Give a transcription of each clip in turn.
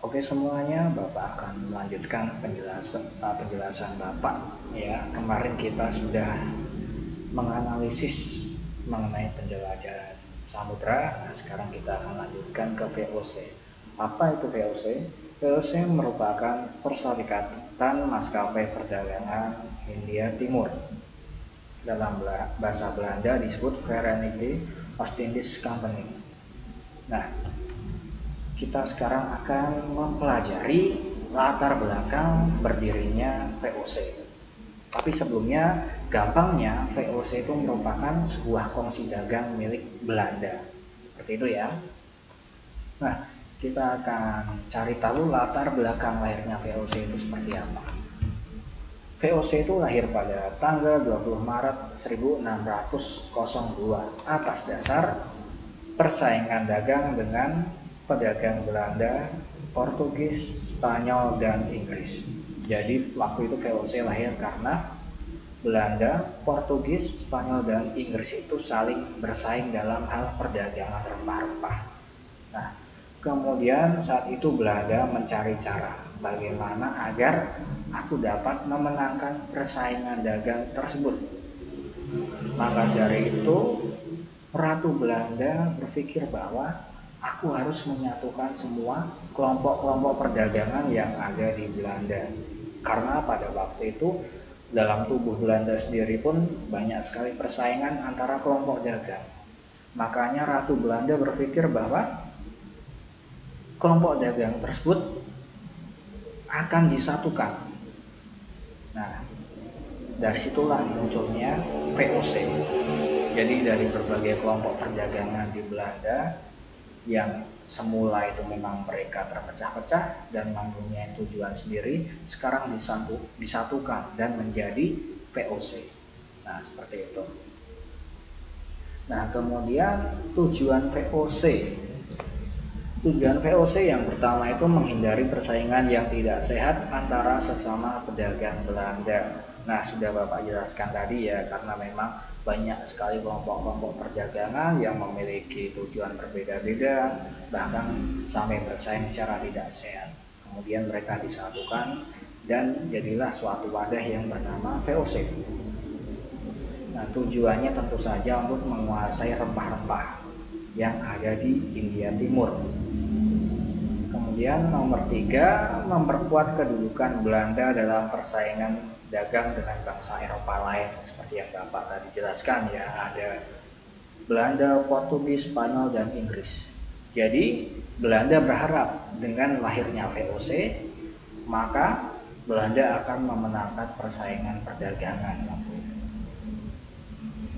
Oke semuanya, Bapak akan melanjutkan penjelasan Bapak. Ya, kemarin kita sudah menganalisis mengenai penjelajahan samudra. Nah, sekarang kita akan lanjutkan ke VOC. Apa itu VOC? VOC merupakan Perserikatan Maskapai Perdagangan Hindia Timur. Dalam bahasa Belanda disebut Verenigde Oostindische Compagnie. Nah, kita sekarang akan mempelajari latar belakang berdirinya VOC. Tapi sebelumnya, gampangnya VOC itu merupakan sebuah kongsi dagang milik Belanda. Seperti itu ya. Nah, kita akan cari tahu latar belakang lahirnya VOC itu seperti apa. VOC itu lahir pada tanggal 20 Maret 1602 atas dasar persaingan dagang dengan pedagang Belanda, Portugis, Spanyol, dan Inggris. Jadi waktu itu VOC lahir karena Belanda, Portugis, Spanyol, dan Inggris itu saling bersaing dalam hal perdagangan rempah-rempah. Nah, kemudian saat itu Belanda mencari cara bagaimana agar aku dapat memenangkan persaingan dagang tersebut. Maka dari itu, Ratu Belanda berpikir bahwa aku harus menyatukan semua kelompok-kelompok perdagangan yang ada di Belanda. Karena pada waktu itu dalam tubuh Belanda sendiri pun banyak sekali persaingan antara kelompok dagang. Makanya Ratu Belanda berpikir bahwa kelompok dagang tersebut akan disatukan. Nah, dari situlah munculnya VOC. Jadi dari berbagai kelompok perdagangan di Belanda yang semula itu memang mereka terpecah-pecah dan mempunyai tujuan sendiri, sekarang disatukan dan menjadi VOC. Nah, seperti itu. Nah, kemudian tujuan VOC. Tujuan VOC yang pertama itu menghindari persaingan yang tidak sehat antara sesama pedagang Belanda. Nah, sudah Bapak jelaskan tadi ya, karena memang banyak sekali kelompok-kelompok perdagangan yang memiliki tujuan berbeda-beda, bahkan sampai bersaing secara tidak sehat. Kemudian mereka disatukan dan jadilah suatu wadah yang bernama VOC. Nah, tujuannya tentu saja untuk menguasai rempah-rempah yang ada di Hindia Timur. Kemudian nomor 3, memperkuat kedudukan Belanda dalam persaingan dagang dengan bangsa Eropa lain, seperti yang Bapak tadi jelaskan ya, ada Belanda, Portugis, Spanyol, dan Inggris. Jadi Belanda berharap dengan lahirnya VOC, maka Belanda akan memenangkan persaingan perdagangan.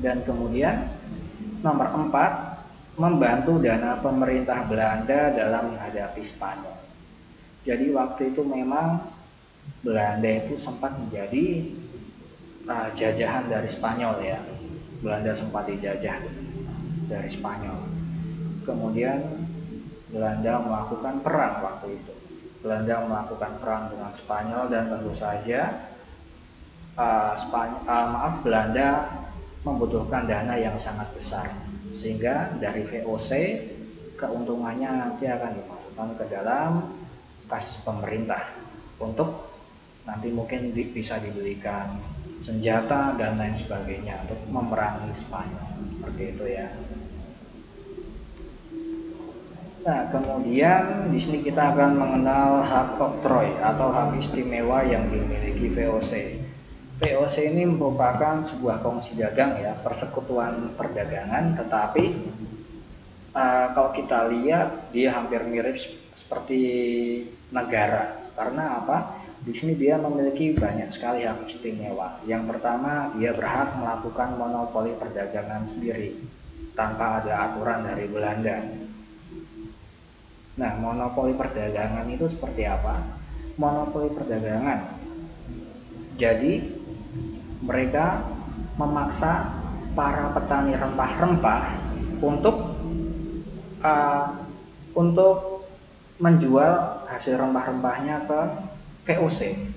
Dan kemudian nomor 4, membantu dana pemerintah Belanda dalam menghadapi Spanyol. Jadi waktu itu memang Belanda itu sempat menjadi jajahan dari Spanyol ya. Belanda sempat dijajah dari Spanyol. Kemudian Belanda melakukan perang waktu itu. Belanda melakukan perang dengan Spanyol dan tentu saja Belanda membutuhkan dana yang sangat besar. Sehingga dari VOC keuntungannya nanti akan dimasukkan ke dalam kas pemerintah untuk nanti mungkin bisa dibelikan senjata dan lain sebagainya untuk memerangi Spanyol, seperti itu ya. Nah, kemudian di sini kita akan mengenal hak oktroy atau hak istimewa yang dimiliki VOC. VOC ini merupakan sebuah kongsi dagang ya, persekutuan perdagangan, tetapi kalau kita lihat dia hampir mirip seperti negara. Karena apa? Di sini dia memiliki banyak sekali hak istimewa. Yang pertama, dia berhak melakukan monopoli perdagangan sendiri tanpa ada aturan dari Belanda. Nah, monopoli perdagangan itu seperti apa? Monopoli perdagangan. Jadi, mereka memaksa para petani rempah-rempah untuk menjual hasil rempah-rempahnya ke VOC.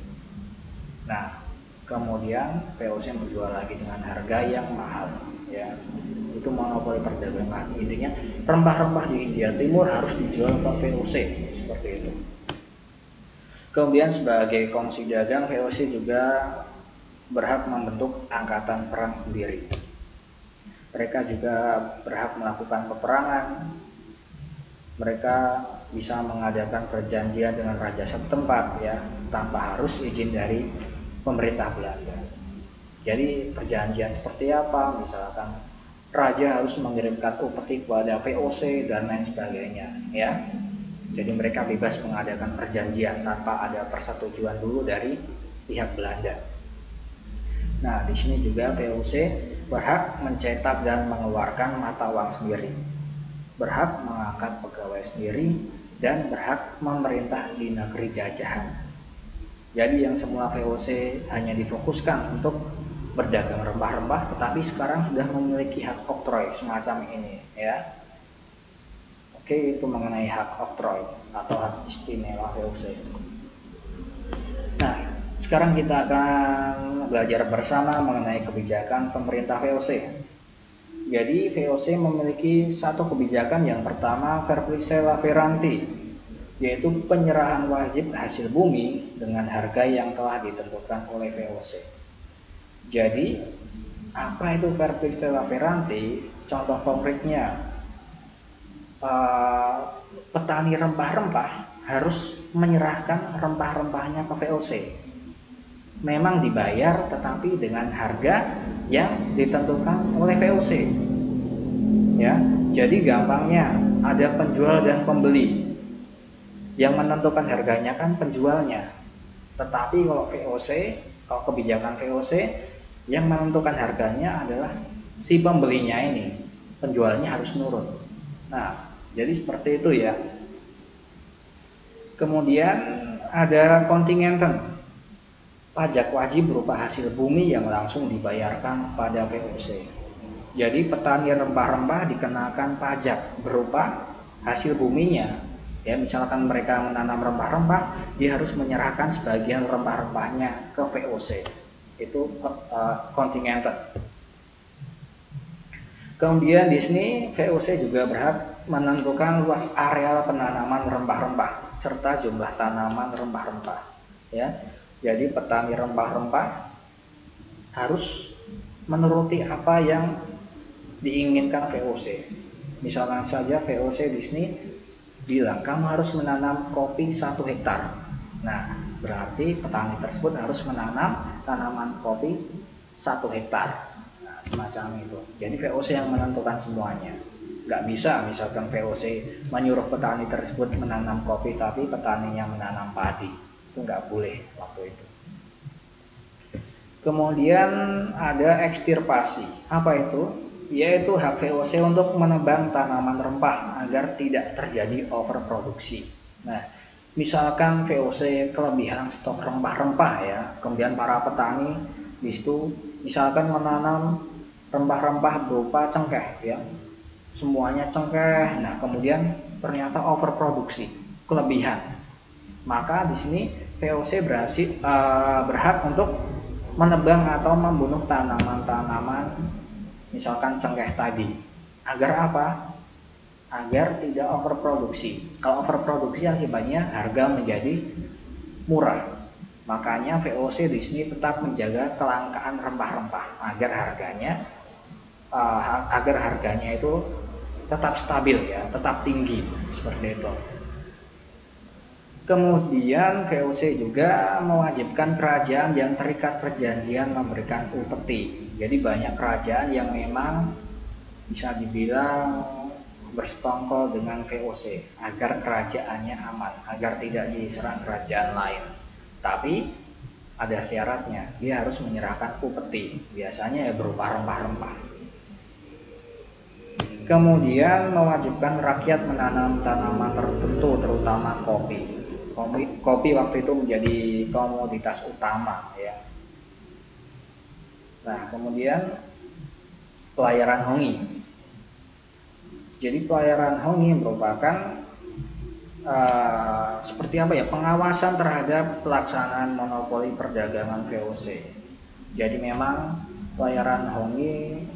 Nah, kemudian VOC menjual lagi dengan harga yang mahal ya. Itu monopoli perdagangan. Intinya rempah-rempah di Hindia Timur harus dijual ke VOC, seperti itu. Kemudian sebagai kongsi dagang, VOC juga berhak membentuk angkatan perang sendiri. Mereka juga berhak melakukan peperangan. Mereka bisa mengadakan perjanjian dengan raja setempat ya, tanpa harus izin dari pemerintah Belanda. Jadi perjanjian seperti apa? Misalkan raja harus mengirimkan upeti kepada VOC dan lain sebagainya ya. Jadi mereka bebas mengadakan perjanjian tanpa ada persetujuan dulu dari pihak Belanda. Nah, di sini juga VOC berhak mencetak dan mengeluarkan mata uang sendiri, berhak mengangkat pegawai sendiri, dan berhak memerintah di negeri jajahan. Jadi yang semula VOC hanya difokuskan untuk berdagang rempah-rempah, tetapi sekarang sudah memiliki hak oktroy semacam ini ya. Oke, itu mengenai hak oktroy atau hak istimewa VOC. Nah, sekarang kita akan belajar bersama mengenai kebijakan pemerintah VOC. Jadi VOC memiliki satu kebijakan, yang pertama Verplice Laveranti, yaitu penyerahan wajib hasil bumi dengan harga yang telah ditentukan oleh VOC. Jadi apa itu Verplice Laveranti? Contoh konkretnya, petani rempah-rempah harus menyerahkan rempah-rempahnya ke VOC. Memang dibayar tetapi dengan harga yang ditentukan oleh VOC. Ya, jadi gampangnya ada penjual dan pembeli. Yang menentukan harganya kan penjualnya. Tetapi kalau VOC, kalau kebijakan VOC, yang menentukan harganya adalah si pembelinya ini. Penjualnya harus nurut. Nah, jadi seperti itu ya. Kemudian ada kontingenten, pajak wajib berupa hasil bumi yang langsung dibayarkan pada VOC. Jadi petani rempah-rempah dikenakan pajak berupa hasil buminya. Ya, misalkan mereka menanam rempah-rempah, dia harus menyerahkan sebagian rempah-rempahnya ke VOC. Itu kontingenten. Kemudian di sini VOC juga berhak menentukan luas areal penanaman rempah-rempah serta jumlah tanaman rempah-rempah. Ya, jadi petani rempah-rempah harus menuruti apa yang diinginkan VOC. Misalkan saja VOC di sini bilang kamu harus menanam kopi 1 hektar. Nah, berarti petani tersebut harus menanam tanaman kopi 1 hektar. Semacam itu. Jadi VOC yang menentukan semuanya. Nggak bisa misalkan VOC menyuruh petani tersebut menanam kopi tapi petaninya menanam padi. Itu nggak boleh waktu itu. Kemudian ada ekstirpasi. Apa itu? Yaitu hak VOC untuk menebang tanaman rempah agar tidak terjadi overproduksi. Nah, misalkan VOC kelebihan stok rempah-rempah ya, kemudian para petani di situ misalkan menanam rempah-rempah berupa cengkeh ya, semuanya cengkeh. Nah, kemudian ternyata overproduksi, kelebihan. Maka di sini VOC berhak untuk menebang atau membunuh tanaman-tanaman misalkan cengkeh tadi. Agar apa? Agar tidak overproduksi. Kalau overproduksi akibatnya harga menjadi murah. Makanya VOC di sini tetap menjaga kelangkaan rempah-rempah agar harganya itu tetap stabil ya, tetap tinggi seperti itu. Kemudian VOC juga mewajibkan kerajaan yang terikat perjanjian memberikan upeti. Jadi banyak kerajaan yang memang bisa dibilang bersekongkol dengan VOC agar kerajaannya aman, agar tidak diserang kerajaan lain. Tapi ada syaratnya, dia harus menyerahkan upeti, biasanya ya berupa rempah-rempah. Kemudian mewajibkan rakyat menanam tanaman tertentu, terutama kopi. Kopi waktu itu menjadi komoditas utama ya. Nah, kemudian pelayaran hongi. Jadi pelayaran hongi merupakan seperti apa ya, pengawasan terhadap pelaksanaan monopoli perdagangan VOC. Jadi memang pelayaran hongi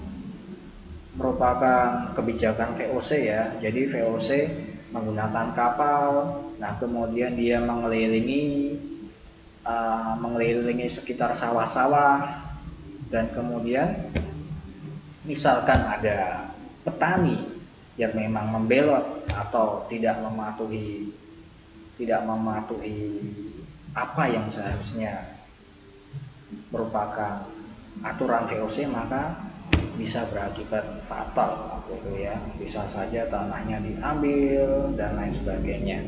merupakan kebijakan VOC ya. Jadi VOC menggunakan kapal, nah kemudian dia mengelilingi mengelilingi sekitar sawah-sawah, dan kemudian misalkan ada petani yang memang membelot atau tidak mematuhi apa yang seharusnya merupakan aturan VOC, maka bisa berakibat fatal gitu ya. Bisa saja tanahnya diambil dan lain sebagainya.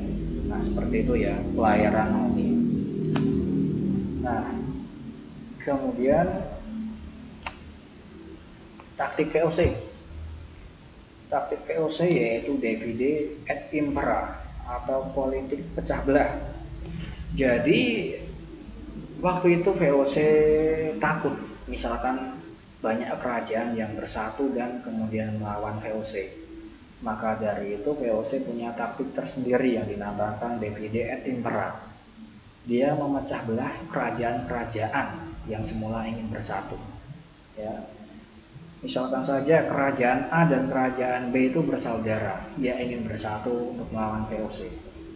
Nah, seperti itu ya pelayaran honi. Nah, kemudian taktik VOC. Taktik VOC yaitu divide et impera atau politik pecah belah. Jadi waktu itu VOC takut misalkan banyak kerajaan yang bersatu dan kemudian melawan VOC. Maka dari itu VOC punya taktik tersendiri yang dinamakan divide et impera. Dia memecah belah kerajaan-kerajaan yang semula ingin bersatu. Ya. Misalkan saja kerajaan A dan kerajaan B itu bersaudara, dia ingin bersatu untuk melawan VOC.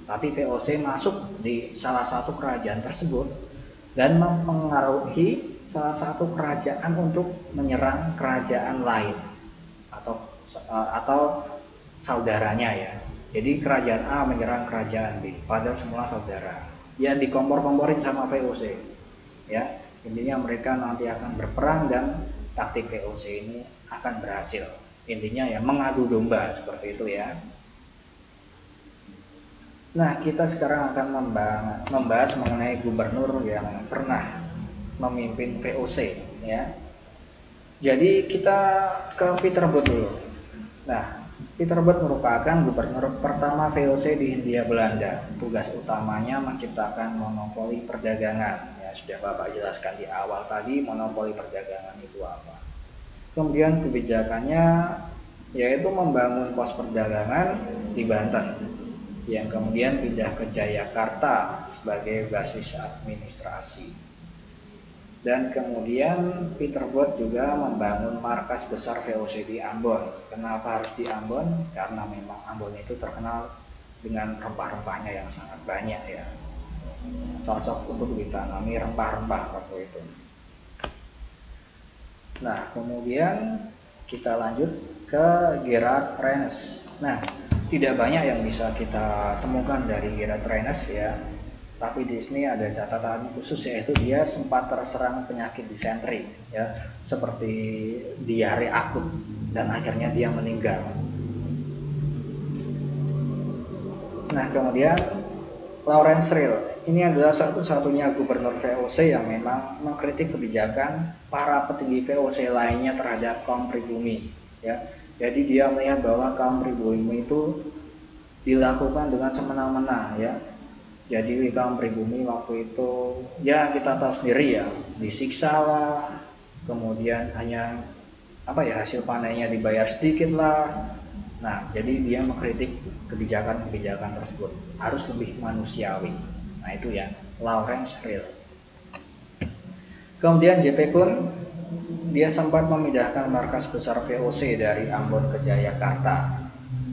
Tapi VOC masuk di salah satu kerajaan tersebut dan mempengaruhi salah satu kerajaan untuk menyerang kerajaan lain atau saudaranya ya. Jadi kerajaan A menyerang kerajaan B, padahal semua saudara. Ya dikompor-komporin sama VOC. Ya, intinya mereka nanti akan berperang dan taktik VOC ini akan berhasil. Intinya ya mengadu domba seperti itu ya. Nah, kita sekarang akan membahas mengenai gubernur yang pernah memimpin VOC ya. Jadi kita ke Pietersburg dulu. Nah, Pietersburg merupakan gubernur pertama VOC di Hindia Belanda. Tugas utamanya menciptakan monopoli perdagangan. Ya, sudah Bapak jelaskan di awal tadi monopoli perdagangan itu apa. Kemudian kebijakannya yaitu membangun pos perdagangan di Banten, yang kemudian pindah ke Jayakarta sebagai basis administrasi. Dan kemudian Pietersburg juga membangun markas besar VOC di Ambon. Kenapa harus di Ambon? Karena memang Ambon itu terkenal dengan rempah-rempahnya yang sangat banyak ya. Cocok untuk ditanami rempah-rempah waktu itu. Nah, kemudian kita lanjut ke Gerard Rennes. Nah, tidak banyak yang bisa kita temukan dari Gerard Rennes ya. Tapi di sini ada catatan khusus, yaitu dia sempat terserang penyakit disentri ya, seperti diare akut, dan akhirnya dia meninggal. Nah, kemudian Laurens Rilh, ini adalah satu-satunya gubernur VOC yang memang mengkritik kebijakan para petinggi VOC lainnya terhadap kaum pribumi ya. Jadi dia melihat bahwa kaum pribumi itu dilakukan dengan semena-mena ya. Jadi kaum pribumi waktu itu ya kita tahu sendiri ya, disiksa lah, kemudian hanya hasil panennya dibayar sedikit lah. Nah, jadi dia mengkritik kebijakan-kebijakan tersebut harus lebih manusiawi. Nah, itu ya Laurens Rilh. Kemudian JP Kuhn, dia sempat memindahkan markas besar VOC dari Ambon ke Jayakarta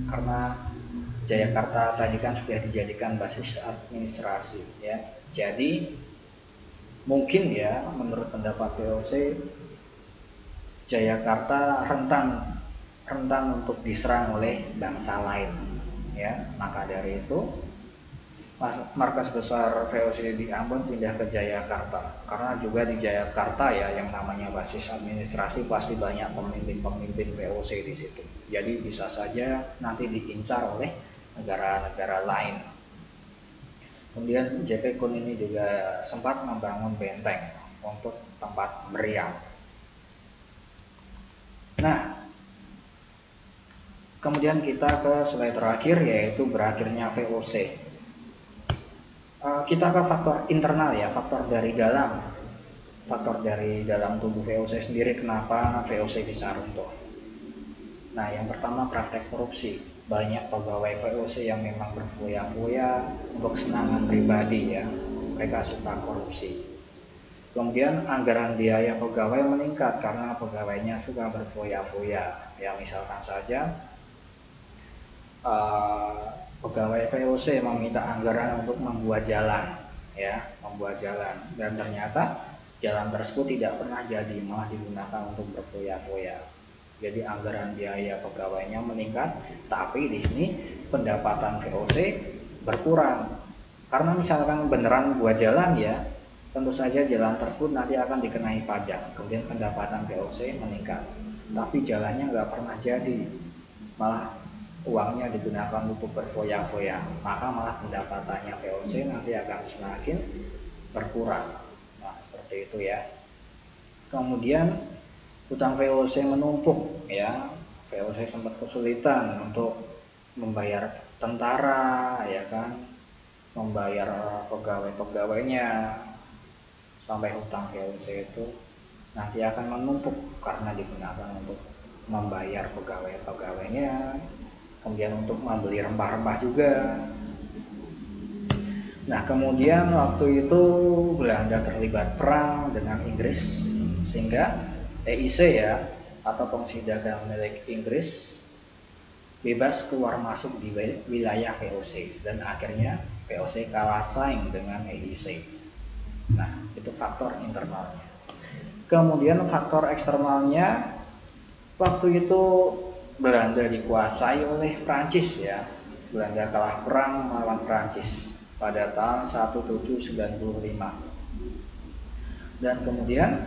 karena Jayakarta tadi kan sudah dijadikan basis administrasi ya. Jadi mungkin ya menurut pendapat VOC Jayakarta rentan untuk diserang oleh bangsa lain ya. Maka dari itu markas besar VOC di Ambon pindah ke Jayakarta, karena juga di Jayakarta ya yang namanya basis administrasi pasti banyak pemimpin-pemimpin VOC di situ. Jadi bisa saja nanti diincar oleh negara-negara lain. Kemudian JP Kuhn ini juga sempat membangun benteng untuk tempat meriam. Nah, kemudian kita ke slide terakhir, yaitu berakhirnya VOC. Kita ke faktor internal ya, faktor dari dalam tubuh VOC sendiri, kenapa VOC bisa runtuh. Nah, yang pertama praktek korupsi. Banyak pegawai VOC yang memang berfoya-foya untuk kesenangan pribadi ya, mereka suka korupsi. Kemudian anggaran biaya pegawai meningkat karena pegawainya suka berfoya-foya ya. Misalkan saja pegawai VOC meminta anggaran untuk membuat jalan, ya, membuat jalan, dan ternyata jalan tersebut tidak pernah jadi, malah digunakan untuk berfoya-foya. Jadi anggaran biaya pegawainya meningkat, tapi di sini pendapatan VOC berkurang. Karena misalkan beneran buat jalan ya, tentu saja jalan tersebut nanti akan dikenai pajak, kemudian pendapatan VOC meningkat. Tapi jalannya nggak pernah jadi, malah uangnya digunakan untuk berfoya-foya, maka malah pendapatannya VOC nanti akan semakin berkurang. Nah, seperti itu ya. Kemudian utang VOC menumpuk ya, VOC sempat kesulitan untuk membayar tentara ya kan, membayar pegawai-pegawainya, sampai hutang VOC itu nanti akan menumpuk karena digunakan untuk membayar pegawai-pegawainya, kemudian untuk membeli rempah-rempah juga. Nah, kemudian waktu itu Belanda terlibat perang dengan Inggris, sehingga EIC ya, atau Komisi Dagang milik Inggris, bebas keluar masuk di wilayah VOC, dan akhirnya VOC kalah saing dengan EIC. Nah, itu faktor internalnya. Kemudian faktor eksternalnya, waktu itu Belanda dikuasai oleh Prancis ya. Belanda kalah perang melawan Prancis pada tahun 1795. Dan kemudian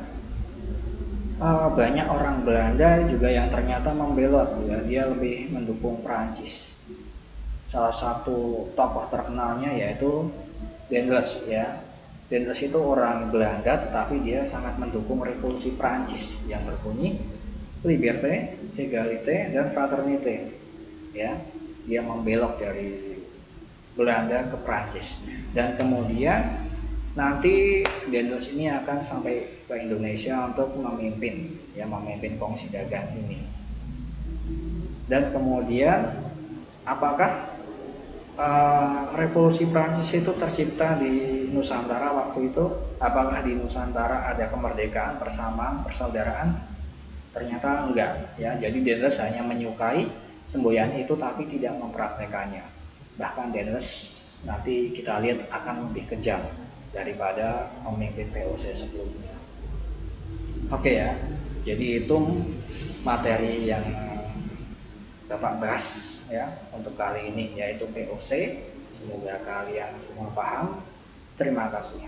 banyak orang Belanda juga yang ternyata membelot ya, dia lebih mendukung Prancis. Salah satu tokoh terkenalnya yaitu Daendels ya. Daendels itu orang Belanda, tetapi dia sangat mendukung revolusi Prancis yang berbunyi liberté, égalité, dan fraternité. Ya, dia membelok dari Belanda ke Prancis, dan kemudian nanti Daendels ini akan sampai ke Indonesia untuk memimpin Kongsi Dagang ini. Dan kemudian apakah revolusi Prancis itu tercipta di Nusantara waktu itu? Apakah di Nusantara ada kemerdekaan, persamaan, persaudaraan? Ternyata enggak ya. Jadi Daendels hanya menyukai semboyan itu tapi tidak mempraktekannya. Bahkan Daendels nanti kita lihat akan lebih kejam daripada pemimpin VOC sebelumnya. Oke ya. Jadi itu materi yang Bapak bahas ya untuk kali ini, yaitu VOC. Semoga kalian semua paham. Terima kasih.